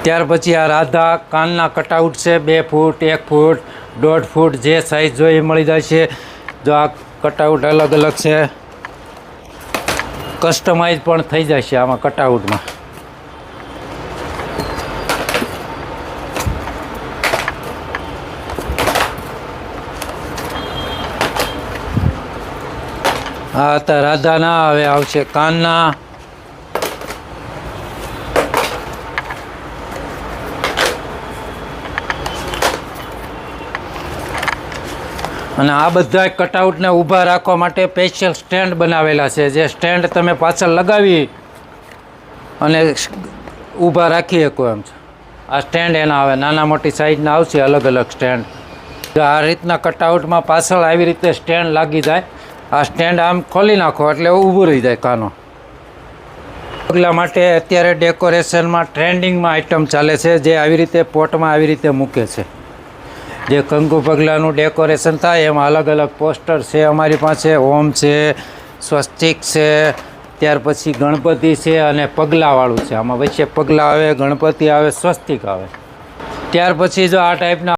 ત્યાર પછી આ રાધા કાનના કટઆઉટ છે 2 ફૂટ 1 ફૂટ 1.5 ફૂટ જે સાઇઝ જોઈએ એ મળી જાય છે। જો આ કટઆઉટ અલગ અલગ છે, કસ્ટમાઇઝ પણ થઈ જાય છે આમાં કટઆઉટમાં। આ હતા રાધાના, હવે આવશે કાનના। અને આ બધા કટઆઉટને ઊભા રાખવા માટે સ્પેશિયલ સ્ટેન્ડ બનાવેલા છે, જે સ્ટેન્ડ તમે પાછળ લગાવી અને ઊભા રાખી શકો એમ છે। આ સ્ટેન્ડ એના આવે, નાના મોટી સાઈઝના આવશે અલગ અલગ સ્ટેન્ડ। આ રીતના કટઆઉટમાં પાછળ આવી રીતે સ્ટેન્ડ લાગી જાય। આ સ્ટેન્ડ આમ ખોલી નાખો એટલે ઊભું રહી જાય કાનો। પગલા માટે અત્યારે ડેકોરેશનમાં ટ્રેન્ડિંગમાં આઇટમ ચાલે છે, જે આવી રીતે પોટમાં આવી રીતે મૂકે છે। જે કંકુ પગલાનું ડેકોરેશન થાય એમાં અલગ અલગ પોસ્ટર છે અમારી પાસે, ઓમ છે, સ્વસ્તિક છે, ત્યાર પછી ગણપતિ છે અને પગલાવાળું છે। આમાં વચ્ચે પગલાં આવે, ગણપતિ આવે, સ્વસ્તિક આવે। ત્યાર પછી જો આ ટાઈપના